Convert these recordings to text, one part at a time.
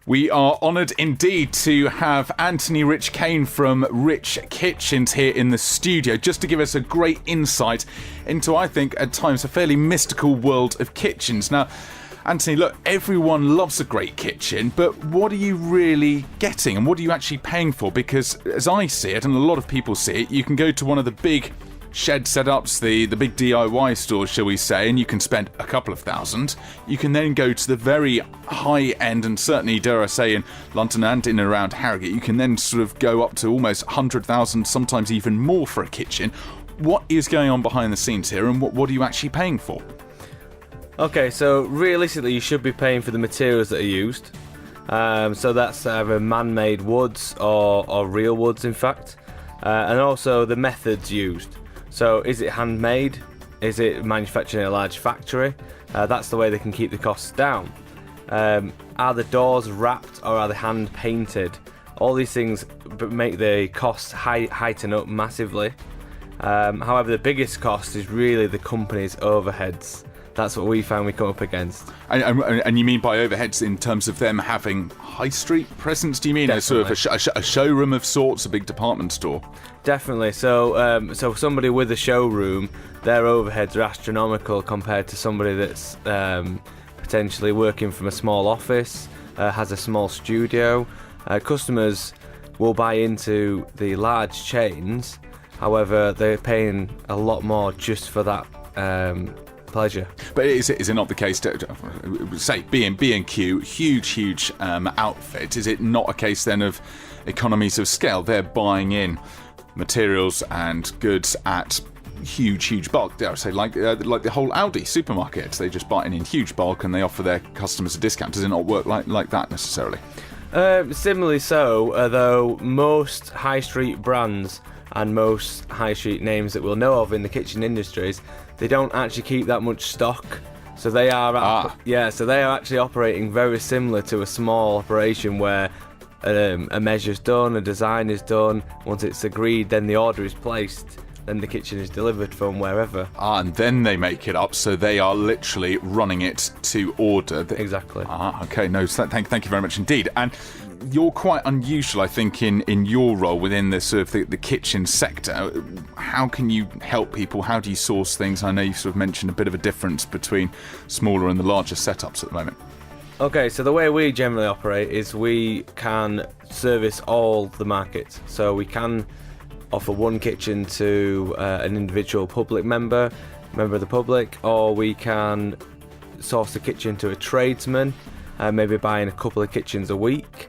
We are honoured indeed to have Anthony Rich-Caine from Rich Kitchens here in the studio, just to give us a great insight into, I think, at times, a fairly mystical world of kitchens. Now, Anthony, look, everyone loves a great kitchen, but what are you really getting and what are you actually paying for? Because as I see it, and a lot of people see it, you can go to one of the big shed setups, the big DIY stores, shall we say, and you can spend a couple of thousand. You can then go to the very high end, and certainly, dare I say, in London and in and around Harrogate, you can then sort of go up to almost 100,000, sometimes even more for a kitchen. What is going on behind the scenes here, and what are you actually paying for? Okay, so realistically, you should be paying for the materials that are used. So that's either man-made woods or real woods, in fact, and also the methods used. So is it handmade? Is it manufactured in a large factory? That's the way they can keep the costs down. Are the doors wrapped or are they hand painted? All these things make the costs heighten up massively. However, the biggest cost is really the company's overheads. That's what we found we come up against. And you mean by overheads in terms of them having high street presence? Do you mean Definitely. a sort of a showroom of sorts, a big department store? Definitely. So somebody with a showroom, their overheads are astronomical compared to somebody that's potentially working from a small office, has a small studio. Customers will buy into the large chains. However, they're paying a lot more just for that pleasure. But is it not the case to say B&Q, huge outfit? Is it not a case then of economies of scale? They're buying in materials and goods at huge bulk. Dare I say, like the whole Aldi supermarket, they just buy it in huge bulk and they offer their customers a discount. Does it not work like that necessarily? Similarly so, though most high street brands and most high street names that we'll know of in the kitchen industries, they don't actually keep that much stock. So they are actually operating very similar to a small operation where a measure's done, a design is done. Once it's agreed, then the order is placed, then the kitchen is delivered from wherever. And then they make it up, so they are literally running it to order. Exactly. Okay, no, so thank you very much indeed. And you're quite unusual, I think, in your role within the sort of the kitchen sector. How can you help people? How do you source things? I know you sort of mentioned a bit of a difference between smaller and the larger setups at the moment. Okay, so the way we generally operate is we can service all the markets. So we can offer one kitchen to an individual public member of the public, or we can source the kitchen to a tradesman, maybe buying a couple of kitchens a week.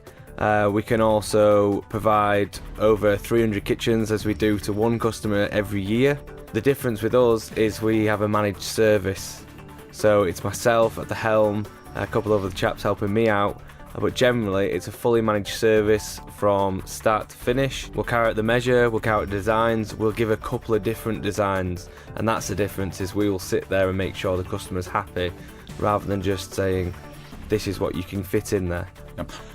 We can also provide over 300 kitchens as we do to one customer every year. The difference with us is we have a managed service. So it's myself at the helm, a couple of other chaps helping me out, but generally it's a fully managed service from start to finish. We'll carry out the measure, we'll carry out designs, we'll give a couple of different designs, and that's the difference, is we will sit there and make sure the customer's happy rather than just saying this is what you can fit in there.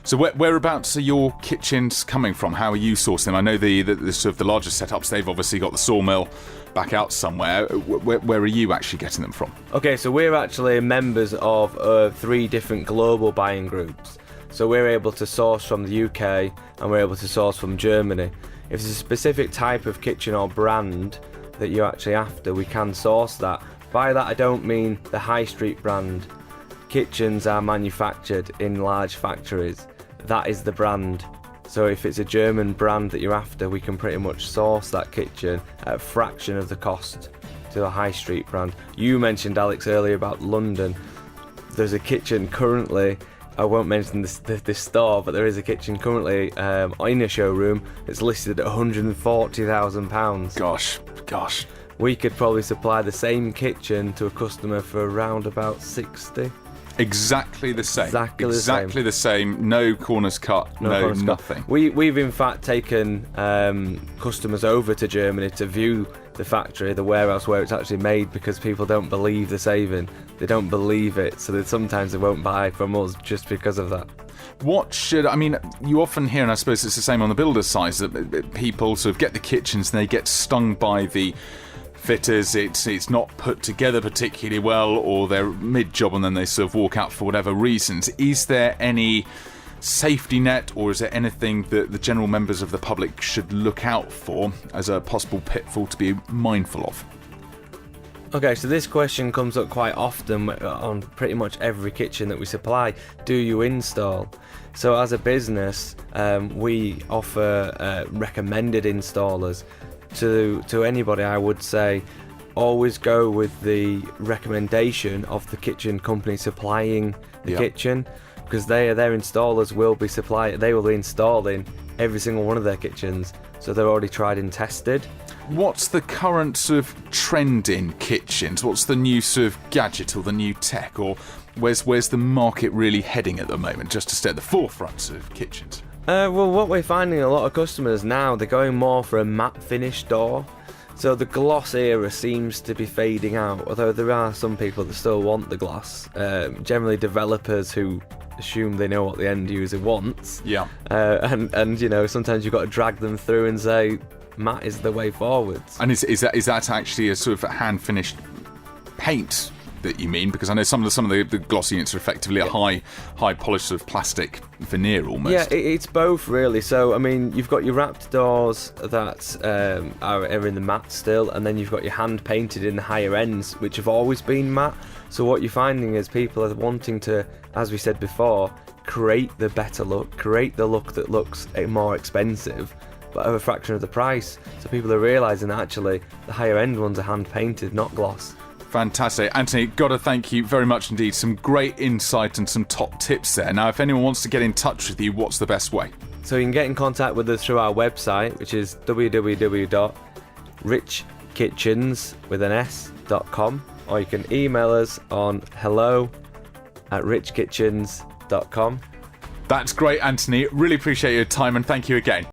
So whereabouts are your kitchens coming from? How are you sourcing them? I know the sort of the larger setups, they've obviously got the sawmill back out somewhere. Where are you actually getting them from? Okay, so we're actually members of 3 different global buying groups. So we're able to source from the UK and we're able to source from Germany. If there's a specific type of kitchen or brand that you're actually after, we can source that. By that I don't mean the high street brand. Kitchens are manufactured in large factories. That is the brand. So if it's a German brand that you're after, we can pretty much source that kitchen at a fraction of the cost to a high street brand. You mentioned, Alex, earlier about London. There's a kitchen currently, I won't mention this store, but there is a kitchen currently in a showroom that's listed at £140,000. Gosh. We could probably supply the same kitchen to a customer for around about 60. Exactly the same. Exactly the same. No corners cut. No nothing. We've in fact taken customers over to Germany to view the factory, the warehouse where it's actually made, because people don't believe the saving. They don't believe it, so that sometimes they won't buy from us just because of that. You often hear, and I suppose it's the same on the builder's side, that people sort of get the kitchens and they get stung by the fitters. It's not put together particularly well, or they're mid-job and then they sort of walk out for whatever reasons. Is there any safety net, or is there anything that the general members of the public should look out for as a possible pitfall to be mindful of? Okay, so this question comes up quite often on pretty much every kitchen that we supply. Do you install? So as a business, we offer recommended installers. To anybody, I would say always go with the recommendation of the kitchen company supplying the kitchen, because their installers will be installing every single one of their kitchens, so they're already tried and tested. What's the current sort of trend in kitchens? What's the new sort of gadget or the new tech, or where's the market really heading at the moment, just to stay at the forefront of kitchens? Well, what we're finding, a lot of customers now, they're going more for a matte finish door. So the gloss era seems to be fading out, although there are some people that still want the gloss. Generally developers who assume they know what the end user wants. Yeah. And you know, sometimes you've got to drag them through and say, matte is the way forwards. And is that actually a sort of hand finished paint that you mean? Because I know some of the glossy units are effectively a high polished sort of plastic veneer almost. Yeah, it's both really. So I mean, you've got your wrapped doors that are in the matte still, and then you've got your hand painted in the higher ends, which have always been matte. So what you're finding is people are wanting to, as we said before, create the better look, create the look that looks more expensive, but at a fraction of the price. So people are realising that actually the higher end ones are hand painted, not gloss. Fantastic. Anthony, got to thank you very much indeed. Some great insight and some top tips there. Now, if anyone wants to get in touch with you, what's the best way? So you can get in contact with us through our website, which is www.richkitchens.com, or you can email us on hello@richkitchens.com. That's great, Anthony. Really appreciate your time, and thank you again.